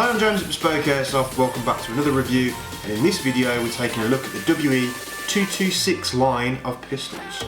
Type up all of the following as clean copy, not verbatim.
Hi, I'm James at Bespoke Airsoft, welcome back to another review, and in this video we're taking a look at the WE 226 line of pistols.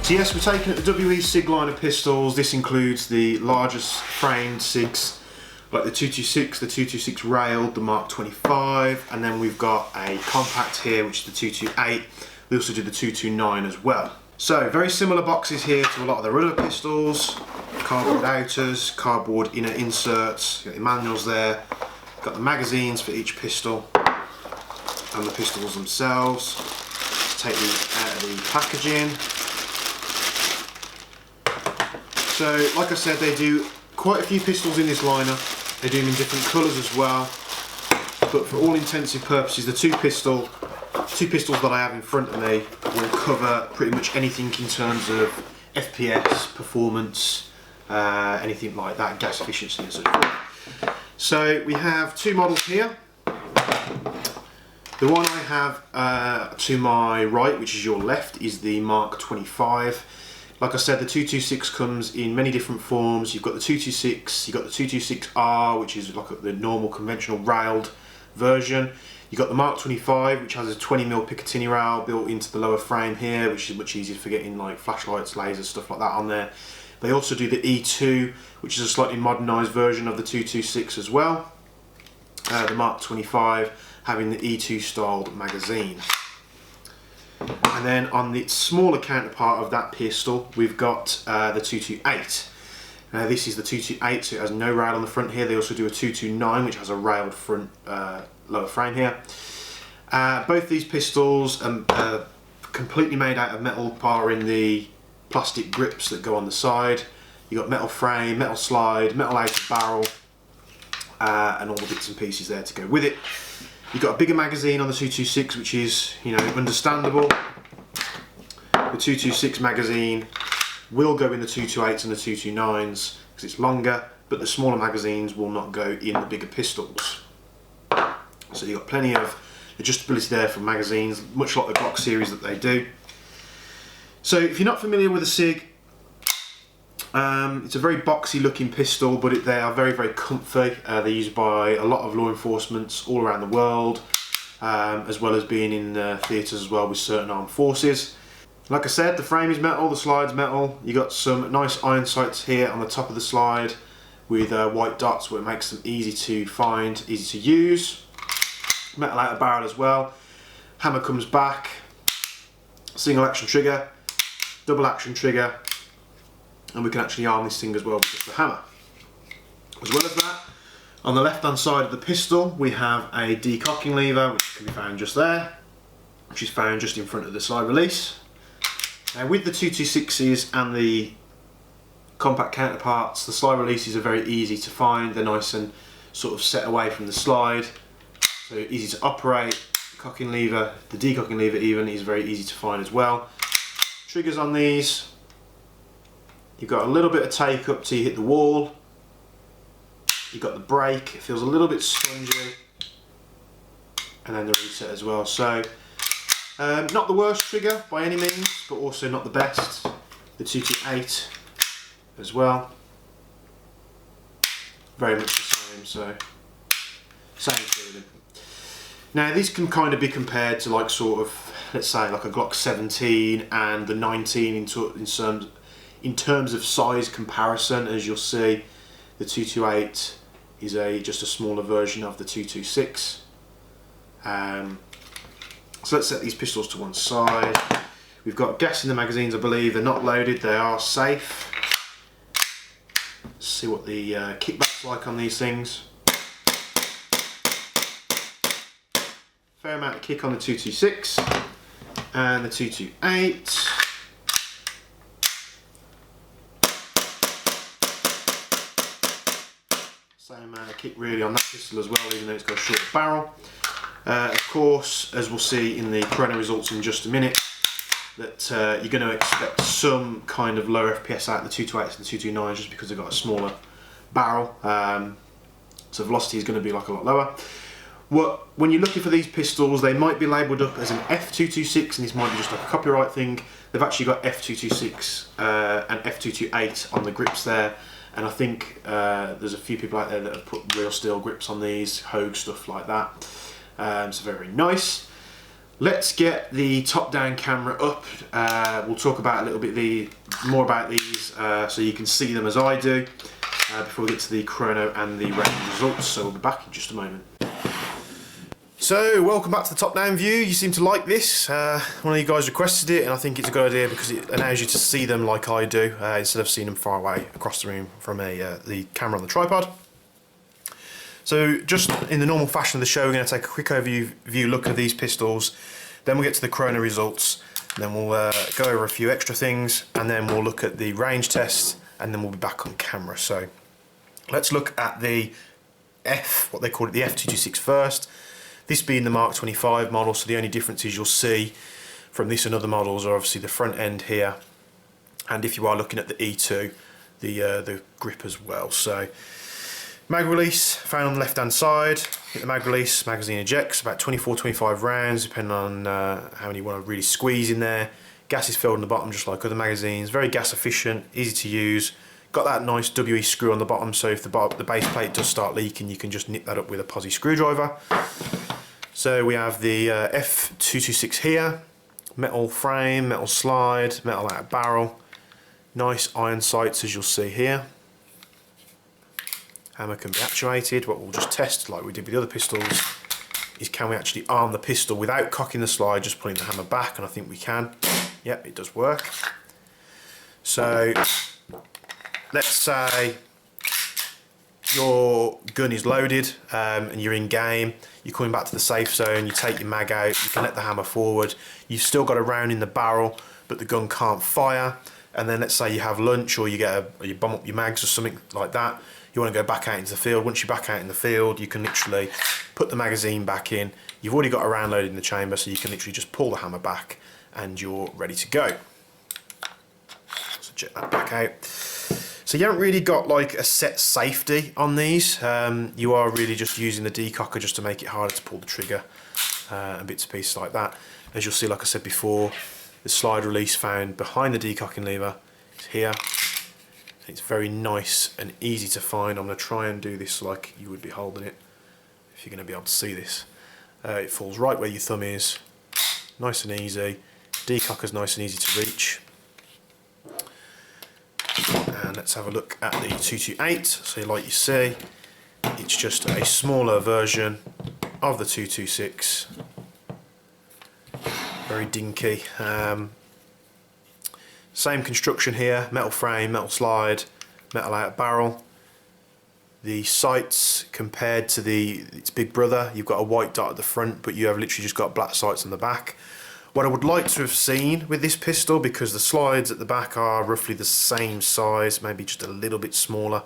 So yes, we're taking at the WE Sig line of pistols. This includes the largest framed SIGs, like the 226, the 226 railed, the Mark 25, and then we've got a compact here, which is the 228. We also do the 229 as well. So very similar boxes here to a lot of their other pistols. Cardboard outers, cardboard inner inserts, got the manuals there, got the magazines for each pistol, and the pistols themselves. Let's take these out of the packaging. So, like I said, they do quite a few pistols in this lineup. They do them in different colours as well. But for all intensive purposes, the two pistols that I have in front of me will cover pretty much anything in terms of FPS, performance, anything like that, gas efficiency and so forth. So we have two models here. The one I have to my right, which is your left, is the Mark 25. Like I said, the 226 comes in many different forms. You've got the 226, you've got the 226R, which is like the normal conventional railed version. You've got the Mark 25, which has a 20mm Picatinny rail built into the lower frame here, which is much easier for getting like flashlights, lasers, stuff like that on there. They also do the E2, which is a slightly modernised version of the 226 as well. The Mark 25 having the E2 styled magazine. And then on the smaller counterpart of that pistol, we've got the 228. Now this is the 228, so it has no rail on the front here. They also do a 229, which has a railed front lower frame here. Both these pistols are completely made out of metal, barring the plastic grips that go on the side. You've got metal frame, metal slide, metal outer barrel, and all the bits and pieces there to go with it. You've got a bigger magazine on the 226, which is, you know, understandable. The 226 magazine will go in the 228s and the 229s because it's longer, but the smaller magazines will not go in the bigger pistols. So you've got plenty of adjustability there for magazines, much like the Glock series that they do. So if you're not familiar with a SIG, it's a very boxy looking pistol, but they are very, very comfy. They're used by a lot of law enforcement all around the world, as well as being in theatres as well with certain armed forces. Like I said, the frame is metal, the slide's metal. You got some nice iron sights here on the top of the slide with white dots where it makes them easy to find, easy to use. Metal outer barrel as well. Hammer comes back, single action trigger, double action trigger, and we can actually arm this thing as well with just the hammer. As well as that, on the left hand side of the pistol we have a decocking lever, which can be found just there, which is found just in front of the slide release. Now with the 226s and the compact counterparts, the slide releases are very easy to find. They're nice and sort of set away from the slide, so easy to operate. The cocking lever, the decocking lever even, is very easy to find as well. Triggers on these, you've got a little bit of take up till you hit the wall. You've got the brake, it feels a little bit spongy, and then the reset as well. So not the worst trigger by any means, but also not the best. The 228 as well, very much the same, so same feeling. Now these can kind of be compared to like sort of, let's say like a Glock 17 and the 19 in terms of size comparison. As you'll see, the 228 is just a smaller version of the 226. So let's set these pistols to one side. We've got gas in the magazines, I believe. They're not loaded, they are safe. Let's see what the kickback's like on these things. Fair amount of kick on the 226 and the 228. Same amount of kick really on that pistol as well, even though it's got a shorter barrel. Of course, as we'll see in the corona results in just a minute, that you're going to expect some kind of lower FPS out of the 228s and the 229s just because they've got a smaller barrel, so velocity is going to be like a lot lower. When you're looking for these pistols, they might be labelled up as an F226, and this might be just like a copyright thing. They've actually got F226 and F228 on the grips there, and I think there's a few people out there that have put real steel grips on these, Hogue stuff like that. So very nice. Let's get the top-down camera up. We'll talk about a little bit more about these so you can see them as I do before we get to the chrono and the range results. So we'll be back in just a moment. So welcome back to the top-down view. You seem to like this. One of you guys requested it, and I think it's a good idea because it allows you to see them like I do instead of seeing them far away across the room from the camera on the tripod. So just in the normal fashion of the show, we're going to take a quick overview look at these pistols, then we'll get to the chrono results, and then we'll go over a few extra things, and then we'll look at the range test, and then we'll be back on camera. So let's look at the what they call it, the F226 first. This being the Mark 25 model, so the only differences you'll see from this and other models are obviously the front end here, and if you are looking at the E2, the grip as well. So mag release found on the left hand side. Hit the mag release, magazine ejects, about 24-25 rounds depending on how many you want to really squeeze in there. Gas is filled on the bottom just like other magazines, very gas efficient, easy to use. Got that nice WE screw on the bottom, so if the base plate does start leaking, you can just nip that up with a posi screwdriver. So we have the F226 here, metal frame, metal slide, metal out barrel, nice iron sights as you'll see here. Hammer can be actuated. What we'll just test, like we did with the other pistols, is can we actually arm the pistol without cocking the slide, just pulling the hammer back, and I think we can. Yep, it does work. So let's say your gun is loaded and you're in game, you're coming back to the safe zone, you take your mag out, you can let the hammer forward, you've still got a round in the barrel but the gun can't fire, and then let's say you have lunch or you you bomb up your mags or something like that, you want to go back out into the field. Once you're back out in the field, you can literally put the magazine back in, you've already got a round loaded in the chamber, so you can literally just pull the hammer back and you're ready to go. So check that back out. So you haven't really got like a set safety on these. You are really just using the decocker just to make it harder to pull the trigger and bits and pieces like that. As you'll see, like I said before, the slide release found behind the decocking lever is here. It's very nice and easy to find. I'm going to try and do this like you would be holding it, if you're going to be able to see this. It falls right where your thumb is, nice and easy. Decocker's nice and easy to reach. And let's have a look at the 228. So like you see, it's just a smaller version of the 226. Very dinky. Same construction here, metal frame, metal slide, metal out barrel. The sights compared to its big brother, you've got a white dot at the front, but you have literally just got black sights on the back. What I would like to have seen with this pistol, because the slides at the back are roughly the same size, maybe just a little bit smaller,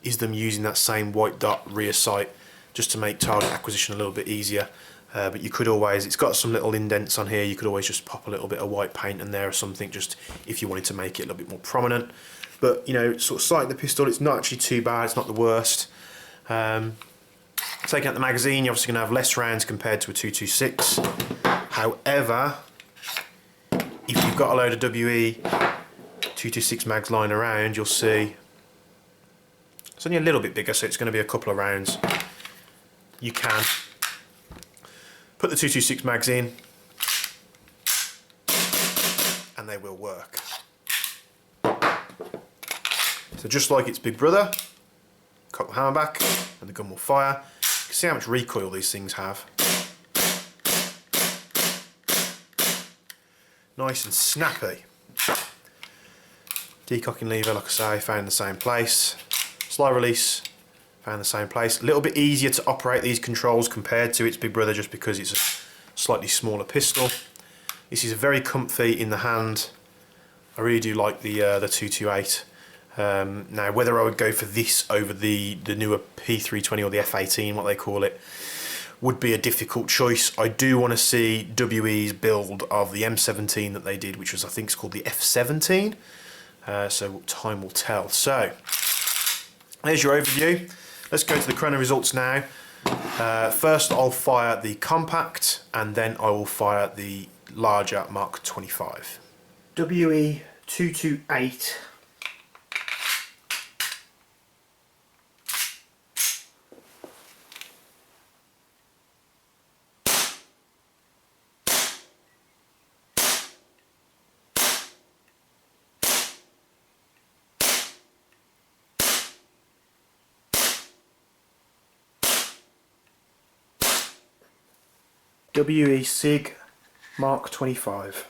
is them using that same white dot rear sight just to make target acquisition a little bit easier. But you could always, it's got some little indents on here, you could always just pop a little bit of white paint in there or something, just if you wanted to make it a little bit more prominent. But you know, sort of sighting the pistol, it's not actually too bad, it's not the worst. Taking out the magazine, you're obviously going to have less rounds compared to a 226. However, if you've got a load of WE 226 mags lying around, you'll see it's only a little bit bigger, so it's going to be a couple of rounds. You can put the 226 mags in and they will work. So just like its big brother, cock the hammer back and the gun will fire. You can see how much recoil these things have. Nice and snappy. Decocking lever, like I say, found in the same place. Slide release, found in the same place. A little bit easier to operate these controls compared to its big brother, just because it's a slightly smaller pistol. This is very comfy in the hand. I really do like the 228. Now, whether I would go for this over the newer P228 or the F18, what they call it, would be a difficult choice. I do want to see WE's build of the M17 that they did, which was, I think it's called the F17. So time will tell. So there's your overview. Let's go to the chrono results now. First I'll fire the compact, and then I will fire the larger Mark 25. WE 228. WE Sig Mark 25.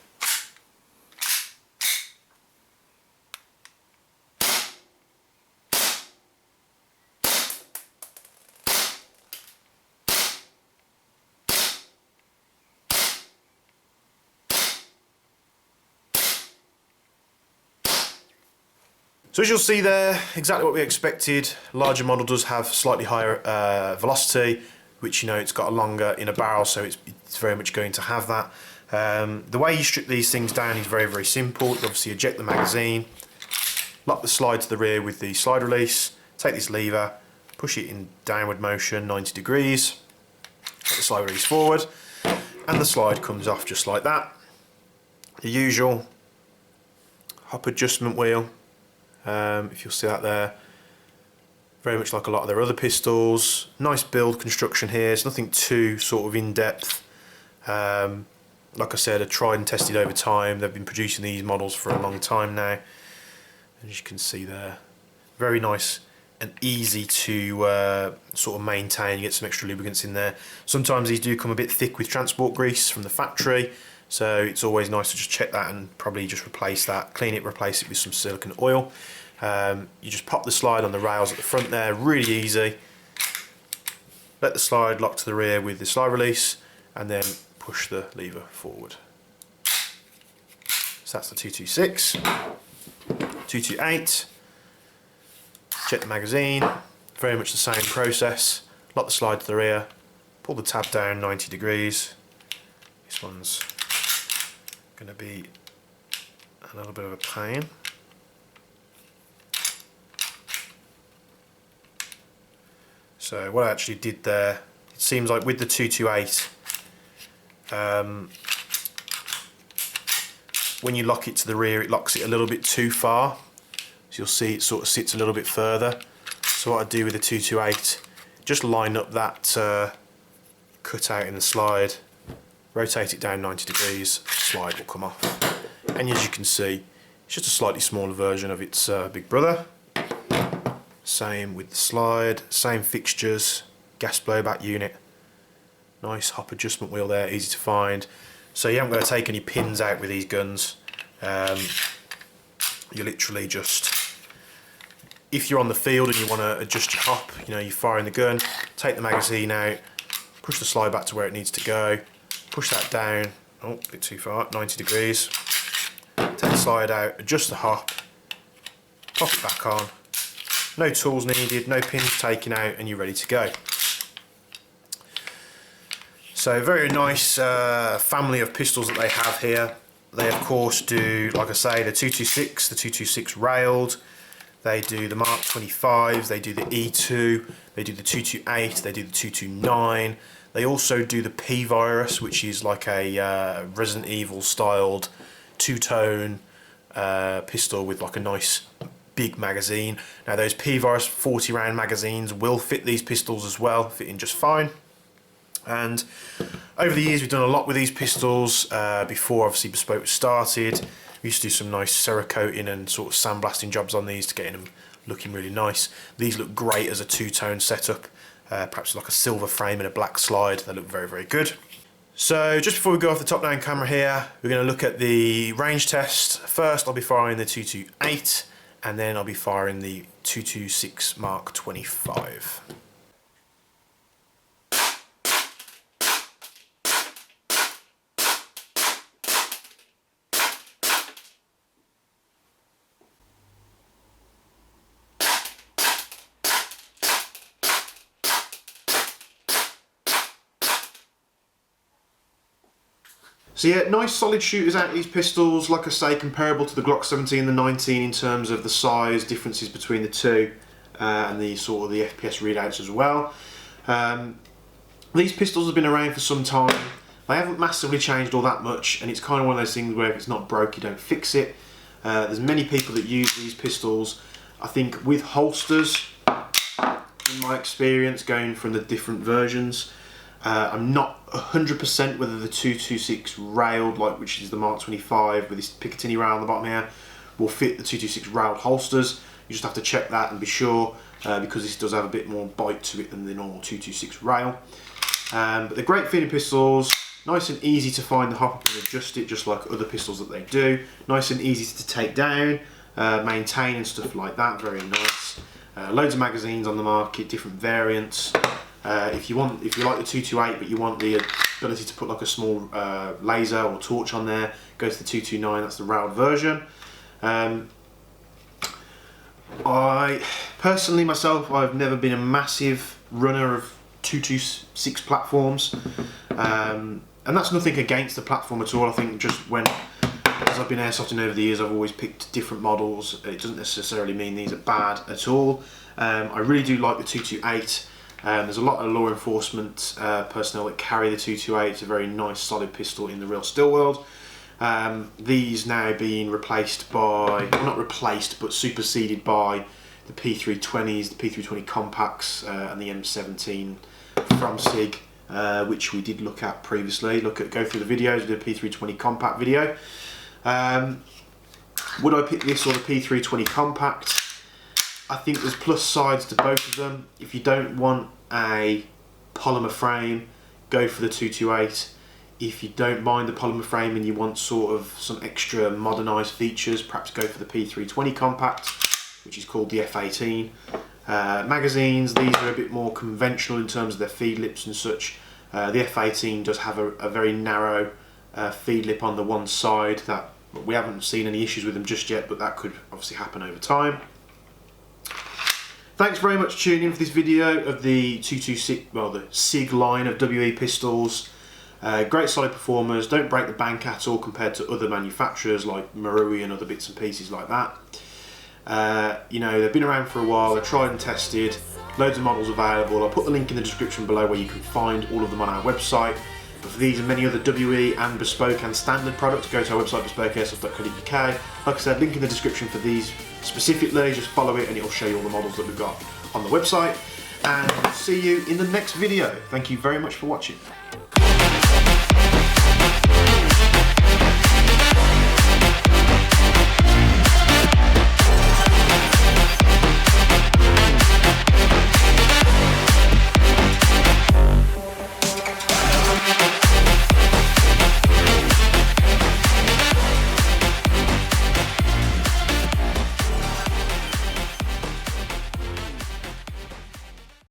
So as you'll see there, exactly what we expected. Larger model does have slightly higher velocity, which, you know, it's got a longer inner barrel, so it's very much going to have that. The way you strip these things down is very, very simple. You obviously eject the magazine, lock the slide to the rear with the slide release, take this lever, push it in downward motion 90 degrees, put the slide release forward, and the slide comes off just like that. The usual hop adjustment wheel, if you'll see that there, very much like a lot of their other pistols. Nice build construction here. It's nothing too sort of in-depth. Like I said, tried and tested over time. They've been producing these models for a long time now. As you can see there, very nice and easy to sort of maintain. You get some extra lubricants in there. Sometimes these do come a bit thick with transport grease from the factory, so it's always nice to just check that and probably just replace that, clean it, replace it with some silicone oil. You just pop the slide on the rails at the front there, really easy. Let the slide lock to the rear with the slide release, and then push the lever forward. So that's the 226. 228. Check the magazine, very much the same process. Lock the slide to the rear, pull the tab down 90 degrees. This one's going to be a little bit of a pain. So what I actually did there, it seems like with the 228, when you lock it to the rear, it locks it a little bit too far. So you'll see it sort of sits a little bit further. So what I do with the 228, just line up that cutout in the slide, rotate it down 90 degrees, slide will come off. And as you can see, it's just a slightly smaller version of its big brother. Same with the slide, same fixtures, gas blowback unit. Nice hop adjustment wheel there, easy to find. So you haven't got to take any pins out with these guns. You literally just, if you're on the field and you want to adjust your hop, you know, you're firing the gun, take the magazine out, push the slide back to where it needs to go, push that down, oh, a bit too far, 90 degrees, take the slide out, adjust the hop, pop it back on, no tools needed, no pins taken out, and you're ready to go. So very nice family of pistols that they have here. They of course do, like I say, the 226, the 226 railed, they do the Mark 25, they do the E2, they do the 228, they do the 229. They also do the P-Virus, which is like a Resident Evil styled two-tone pistol with like a nice big magazine. Now those P-Virus 40 round magazines will fit these pistols as well, fit in just fine. And over the years we've done a lot with these pistols. Before obviously Bespoke was started, we used to do some nice Cerakoting and sort of sandblasting jobs on these to get them looking really nice. These look great as a two-tone setup, perhaps like a silver frame and a black slide. They look very, very good. So just before we go off the top down camera here, we're going to look at the range test. First I'll be firing the 228, and then I'll be firing the 226 Mark 25. So yeah, nice solid shooters out of these pistols. Like I say, comparable to the Glock 17 and the 19 in terms of the size differences between the two, and the sort of the FPS readouts as well. These pistols have been around for some time. They haven't massively changed all that much, and it's kind of one of those things where if it's not broke, you don't fix it. There's many people that use these pistols, I think, with holsters, in my experience, going from the different versions. I'm not 100% whether the 226 railed, which is the Mark 25 with this Picatinny rail on the bottom here, will fit the 226 railed holsters. You just have to check that and be sure, because this does have a bit more bite to it than the normal 226 rail. But they're great feeling pistols, nice and easy to find the hop up and adjust it just like other pistols that they do. Nice and easy to take down, maintain and stuff like that, very nice. Loads of magazines on the market, different variants. If you like the 228 but you want the ability to put like a small laser or torch on there, go to the 229, that's the railed version. I personally myself, I've never been a massive runner of 226 platforms, and that's nothing against the platform at all. I think just as I've been airsofting over the years, I've always picked different models. It doesn't necessarily mean these are bad at all. I really do like the 228. There's a lot of law enforcement personnel that carry the 228. It's a very nice solid pistol in the real still world. These now being replaced by, well, not replaced, but superseded by the P220s, the P220 compacts, and the M17 from Sig, which we did look at previously. Go through the videos, we did a P220 compact video. Would I pick this or the P220 compact? I think there's plus sides to both of them. If you don't want a polymer frame, go for the 228. If you don't mind the polymer frame and you want sort of some extra modernised features, perhaps go for the P220 compact, which is called the F18. Magazines, these are a bit more conventional in terms of their feed lips and such. The F18 does have a very narrow feed lip on the one side. That we haven't seen any issues with them just yet, but that could obviously happen over time. Thanks very much for tuning in for this video of the 226, well, the Sig line of WE pistols. Great solid performers, don't break the bank at all compared to other manufacturers like Marui and other bits and pieces like that. You know, they've been around for a while, they're tried and tested, loads of models available. I'll put the link in the description below where you can find all of them on our website. But for these and many other WE and bespoke and standard products, go to our website bespokeairsoft.co.uk. Like I said, link in the description for these specifically, just follow it and it'll show you all the models that we've got on the website. And see you in the next video. Thank you very much for watching.